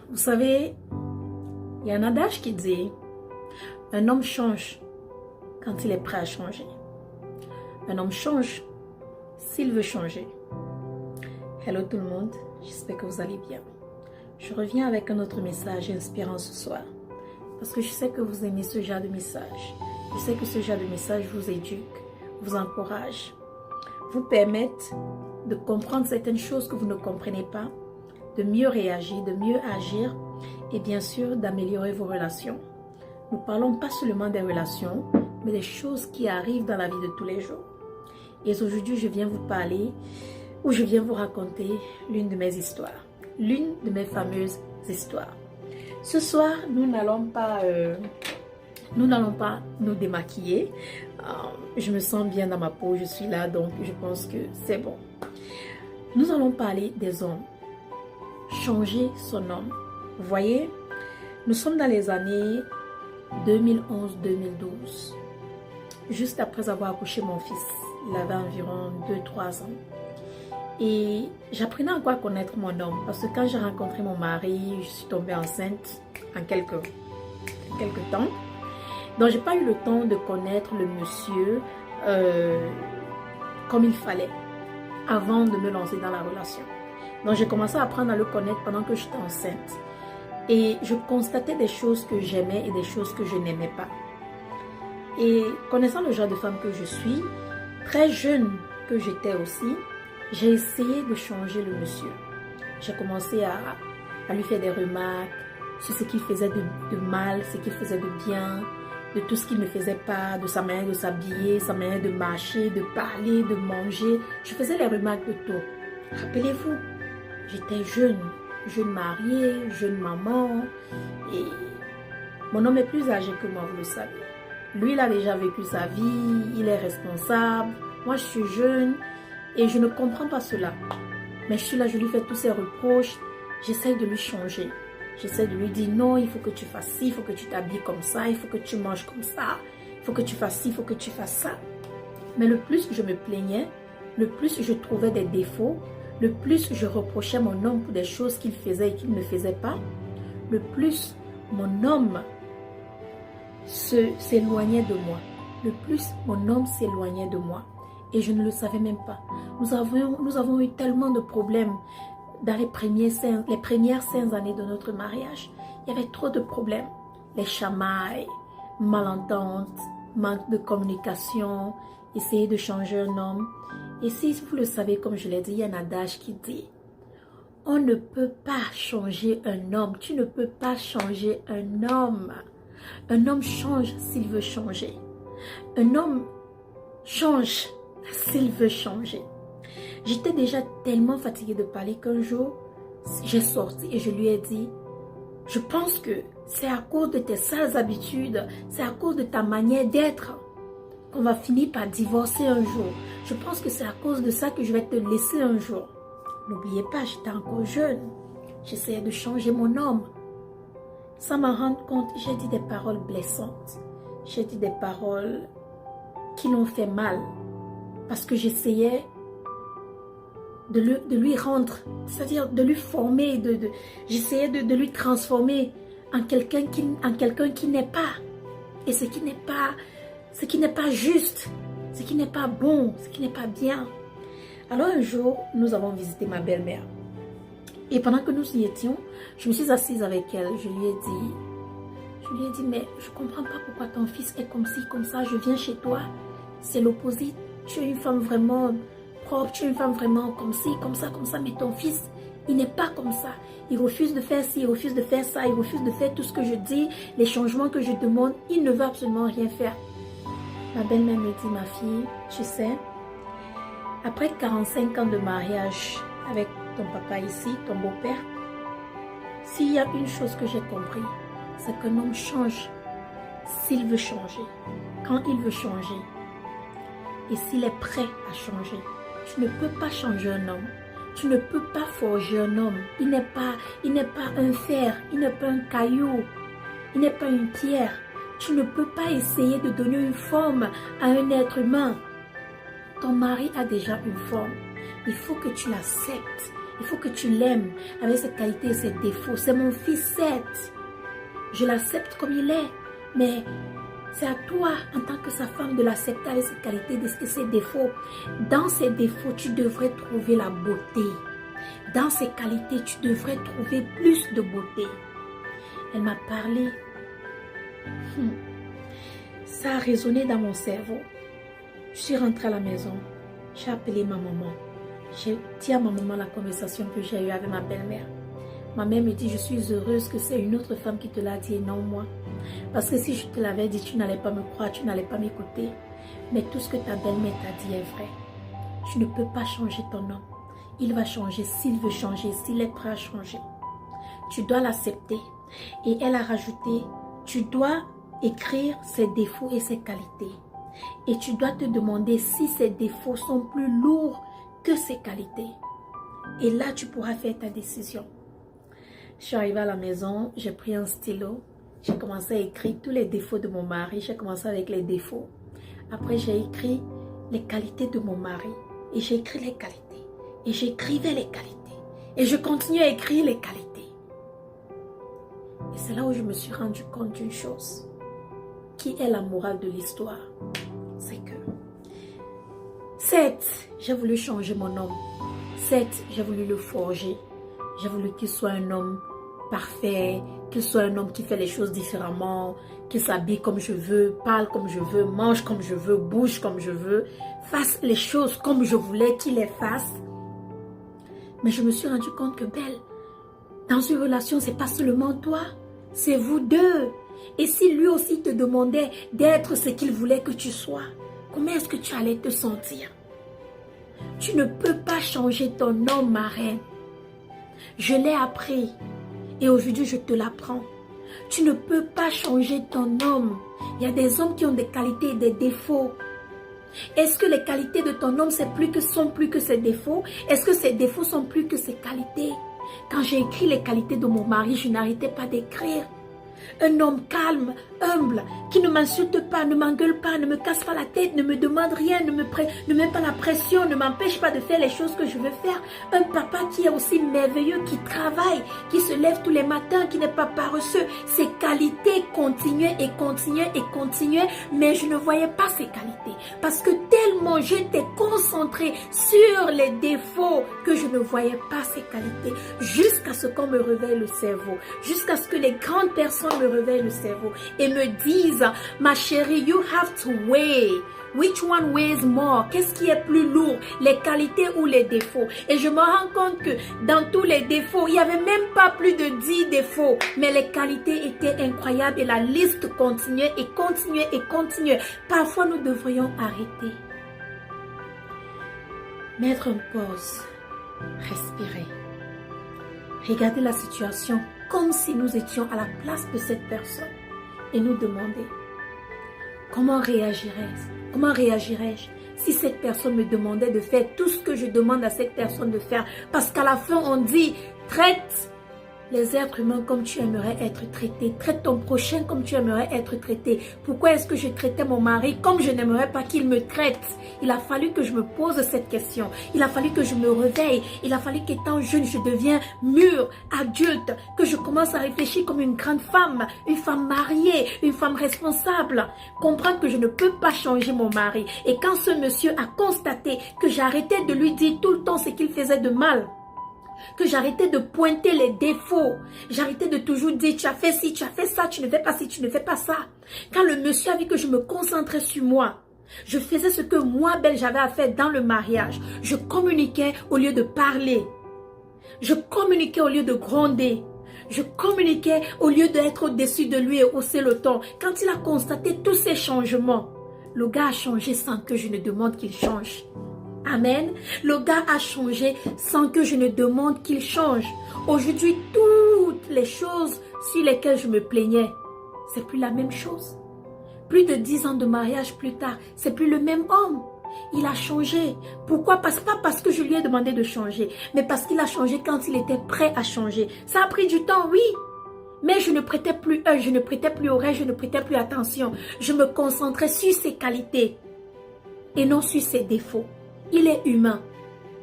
Vous savez, il y a un adage qui dit un homme change quand il est prêt à changer. Un homme change s'il veut changer. Hello tout le monde, j'espère que vous allez bien. Je reviens avec un autre message inspirant ce soir. Parce que je sais que vous aimez ce genre de message. Je sais que ce genre de message vous éduque, vous encourage, vous permettent de comprendre certaines choses que vous ne comprenez pas, de mieux réagir, de mieux agir et bien sûr d'améliorer vos relations. Nous parlons pas seulement des relations, mais des choses qui arrivent dans la vie de tous les jours. Et aujourd'hui, je viens vous parler ou je viens vous raconter l'une de mes histoires, l'une de mes fameuses histoires. Ce soir, nous n'allons pas nous démaquiller. Je me sens bien dans ma peau, je suis là, donc je pense que c'est bon. Nous allons parler des hommes. Changer son homme. Vous voyez, nous sommes dans les années 2011-2012. Juste après avoir accouché mon fils. Il avait environ 2-3 ans. Et j'apprenais encore à connaître mon homme. Parce que quand j'ai rencontré mon mari, je suis tombée enceinte en quelques temps. Donc, j'ai pas eu le temps de connaître le monsieur comme il fallait avant de me lancer dans la relation. Donc, j'ai commencé à apprendre à le connaître pendant que j'étais enceinte. Et je constatais des choses que j'aimais et des choses que je n'aimais pas. Et connaissant le genre de femme que je suis, très jeune que j'étais aussi, j'ai essayé de changer le monsieur. J'ai commencé à lui faire des remarques sur ce qu'il faisait de mal, ce qu'il faisait de bien, de tout ce qu'il ne faisait pas, de sa manière de s'habiller, sa manière de marcher, de parler, de manger. Je faisais les remarques de tout. Rappelez-vous, j'étais jeune mariée, jeune maman, et mon homme est plus âgé que moi, vous le savez. Lui, il a déjà vécu sa vie, il est responsable. Moi, je suis jeune et je ne comprends pas cela. Mais je suis là, je lui fais tous ces reproches, j'essaie de lui changer. J'essaie de lui dire non, il faut que tu fasses ci, il faut que tu t'habilles comme ça, il faut que tu manges comme ça, il faut que tu fasses ci, il faut que tu fasses ça. Mais le plus je me plaignais, le plus je trouvais des défauts, le plus je reprochais mon homme pour des choses qu'il faisait et qu'il ne faisait pas, le plus mon homme s'éloignait de moi. Le plus mon homme s'éloignait de moi. Et je ne le savais même pas. Nous avons eu tellement de problèmes dans les premières 5 années de notre mariage. Il y avait trop de problèmes. Les chamailles, malententes, manque de communication, essayer de changer un homme. Et si vous le savez, comme je l'ai dit, il y a un adage qui dit on ne peut pas changer un homme. Tu ne peux pas changer un homme. Un homme change s'il veut changer. Un homme change s'il veut changer. J'étais déjà tellement fatiguée de parler qu'un jour, j'ai sorti et je lui ai dit, je pense que c'est à cause de tes sales habitudes, c'est à cause de ta manière d'être qu'on va finir par divorcer un jour. Je pense que c'est à cause de ça que je vais te laisser un jour. N'oubliez pas, j'étais encore jeune. J'essayais de changer mon homme. Sans m'en rendre compte, j'ai dit des paroles blessantes. J'ai dit des paroles qui l'ont fait mal. Parce que j'essayais de lui rendre, c'est-à-dire de lui former, j'essayais de lui transformer en quelqu'un qui n'est pas. Et ce qui n'est pas juste, ce qui n'est pas bon, ce qui n'est pas bien. Alors un jour, nous avons visité ma belle-mère. Et pendant que nous y étions, je me suis assise avec elle. Je lui ai dit, mais je ne comprends pas pourquoi ton fils est comme ci, comme ça. Je viens chez toi, c'est l'opposé. Tu es une femme vraiment propre, tu es une femme vraiment comme ci, comme ça. Mais ton fils, il n'est pas comme ça. Il refuse de faire ci, il refuse de faire ça, il refuse de faire tout ce que je dis, les changements que je demande. Il ne veut absolument rien faire. Ma belle-mère me dit, ma fille, tu sais, après 45 ans de mariage avec ton papa ici, ton beau-père, s'il y a une chose que j'ai compris, c'est qu'un homme change s'il veut changer, quand il veut changer et s'il est prêt à changer. Tu ne peux pas changer un homme, tu ne peux pas forger un homme. Il n'est pas un fer, il n'est pas un caillou, il n'est pas une pierre. Tu ne peux pas essayer de donner une forme à un être humain. Ton mari a déjà une forme. Il faut que tu l'acceptes. Il faut que tu l'aimes avec ses qualités et ses défauts. C'est mon fils, Seth. Je l'accepte comme il est. Mais c'est à toi, en tant que sa femme, de l'accepter avec ses qualités et ses défauts. Dans ses défauts, tu devrais trouver la beauté. Dans ses qualités, tu devrais trouver plus de beauté. Elle m'a parlé. Ça a résonné dans mon cerveau. Je suis rentrée à la maison. J'ai appelé ma maman. J'ai dit à ma maman la conversation que j'ai eue avec ma belle-mère. Ma mère me dit, je suis heureuse que c'est une autre femme qui te l'a dit et non moi. Parce que si je te l'avais dit, tu n'allais pas me croire, tu n'allais pas m'écouter. Mais tout ce que ta belle-mère t'a dit est vrai. Tu ne peux pas changer ton homme. Il va changer s'il veut changer, s'il est prêt à changer. Tu dois l'accepter. Et elle a rajouté, tu dois écrire ses défauts et ses qualités. Et tu dois te demander si ses défauts sont plus lourds que ses qualités. Et là, tu pourras faire ta décision. Je suis arrivée à la maison, j'ai pris un stylo. J'ai commencé à écrire tous les défauts de mon mari. J'ai commencé avec les défauts. Après, j'ai écrit les qualités de mon mari. Et j'ai écrit les qualités. Et j'écrivais les qualités. Et je continuais à écrire les qualités. Et c'est là où je me suis rendu compte d'une chose. Qui est la morale de l'histoire? C'est que certes, j'ai voulu changer mon homme. Certes, j'ai voulu le forger. J'ai voulu qu'il soit un homme parfait, qu'il soit un homme qui fait les choses différemment, qu'il s'habille comme je veux, parle comme je veux, mange comme je veux, bouge comme je veux, fasse les choses comme je voulais qu'il les fasse. Mais je me suis rendu compte que Belle, dans une relation, c'est pas seulement toi, c'est vous deux. Et si lui aussi te demandait d'être ce qu'il voulait que tu sois, comment est-ce que tu allais te sentir? Tu ne peux pas changer ton homme, ma reine. Je l'ai appris et aujourd'hui je te l'apprends. Tu ne peux pas changer ton homme. Il y a des hommes qui ont des qualités et des défauts. Est-ce que les qualités de ton homme sont plus que ses défauts? Est-ce que ses défauts sont plus que ses qualités? Quand j'ai écrit les qualités de mon mari, je n'arrêtais pas d'écrire. Un homme calme, humble, qui ne m'insulte pas, ne m'engueule pas, ne me casse pas la tête, ne me demande rien, ne met pas la pression, ne m'empêche pas de faire les choses que je veux faire. Un papa qui est aussi merveilleux, qui travaille, qui se lève tous les matins, qui n'est pas paresseux. Ses qualités continuaient et continuaient et continuaient, mais je ne voyais pas ses qualités. Parce que tellement j'étais concentrée sur les défauts que je ne voyais pas ses qualités. Jusqu'à ce qu'on me réveille le cerveau. Jusqu'à ce que les grandes personnes me réveillent le cerveau et me disent, ma chérie, you have to weigh. Which one weighs more? Qu'est-ce qui est plus lourd, les qualités ou les défauts? Et je me rends compte que dans tous les défauts, il n'y avait même pas plus de 10 défauts, mais les qualités étaient incroyables et la liste continuait et continuait et continuait. Parfois, nous devrions arrêter, mettre une pause, respirer, regarder la situation comme si nous étions à la place de cette personne et nous demander comment réagirais-je? Comment réagirais-je si cette personne me demandait de faire tout ce que je demande à cette personne de faire? Parce qu'à la fin, on dit, traite les êtres humains comme tu aimerais être traité. Traite ton prochain comme tu aimerais être traité. Pourquoi est-ce que je traitais mon mari comme je n'aimerais pas qu'il me traite? Il a fallu que je me pose cette question. Il a fallu que je me réveille. Il a fallu qu'étant jeune, je devienne mûre, adulte, que je commence à réfléchir comme une grande femme, une femme mariée, une femme responsable. Comprendre que je ne peux pas changer mon mari. Et quand ce monsieur a constaté que j'arrêtais de lui dire tout le temps ce qu'il faisait de mal, que j'arrêtais de pointer les défauts, j'arrêtais de toujours dire tu as fait ci, tu as fait ça, tu ne fais pas ci, tu ne fais pas ça. Quand le monsieur a vu que je me concentrais sur moi, je faisais ce que moi, Belle, j'avais à faire dans le mariage. Je communiquais au lieu de parler. Je communiquais au lieu de gronder. Je communiquais au lieu d'être au-dessus de lui et hausser le ton. Quand il a constaté tous ces changements, le gars a changé sans que je ne demande qu'il change. Amen. Le gars a changé sans que je ne demande qu'il change. Aujourd'hui, toutes les choses sur lesquelles je me plaignais, c'est plus la même chose. Plus de 10 ans de mariage plus tard, c'est plus le même homme. Il a changé. Pourquoi? Pas parce que je lui ai demandé de changer, mais parce qu'il a changé quand il était prêt à changer. Ça a pris du temps, oui. Mais je ne prêtais plus œil, je ne prêtais plus oreille, je ne prêtais plus attention. Je me concentrais sur ses qualités et non sur ses défauts. Il est humain.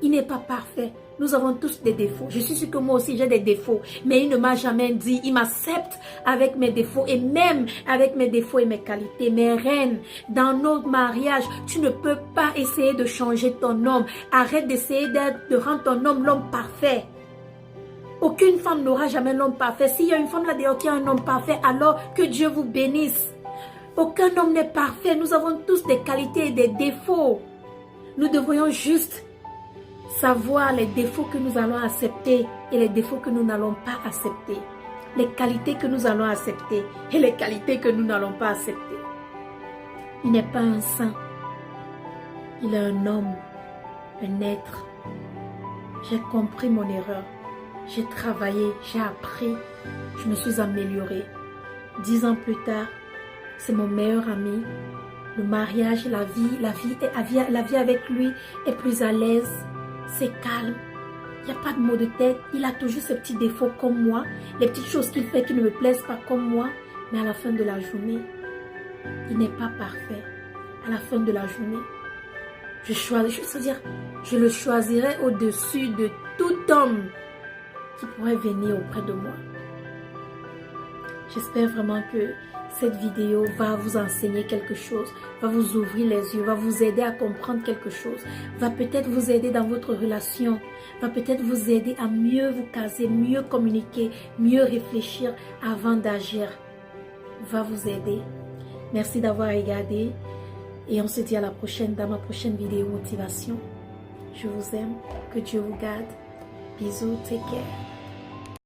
Il n'est pas parfait. Nous avons tous des défauts. Je suis sûre que moi aussi j'ai des défauts. Mais il ne m'a jamais dit, il m'accepte avec mes défauts et même avec mes défauts et mes qualités. Mes reines, dans notre mariage, tu ne peux pas essayer de changer ton homme. Arrête d'essayer de rendre ton homme l'homme parfait. Aucune femme n'aura jamais l'homme parfait. S'il y a une femme là-dedans qui a un homme parfait, alors que Dieu vous bénisse. Aucun homme n'est parfait. Nous avons tous des qualités et des défauts. Nous devrions juste savoir les défauts que nous allons accepter et les défauts que nous n'allons pas accepter. Les qualités que nous allons accepter et les qualités que nous n'allons pas accepter. Il n'est pas un saint. Il est un homme, un être. J'ai compris mon erreur. J'ai travaillé, j'ai appris. Je me suis améliorée. 10 ans plus tard, c'est mon meilleur ami. Le mariage, la vie avec lui est plus à l'aise. C'est calme. Il n'y a pas de maux de tête. Il a toujours ses petits défauts comme moi. Les petites choses qu'il fait qui ne me plaisent pas comme moi. Mais à la fin de la journée, il n'est pas parfait. À la fin de la journée, je le choisirai au-dessus de tout homme qui pourrait venir auprès de moi. J'espère vraiment que cette vidéo va vous enseigner quelque chose, va vous ouvrir les yeux, va vous aider à comprendre quelque chose, va peut-être vous aider dans votre relation, va peut-être vous aider à mieux vous caser, mieux communiquer, mieux réfléchir avant d'agir, va vous aider. Merci d'avoir regardé et on se dit à la prochaine dans ma prochaine vidéo motivation. Je vous aime, que Dieu vous garde. Bisous, take care.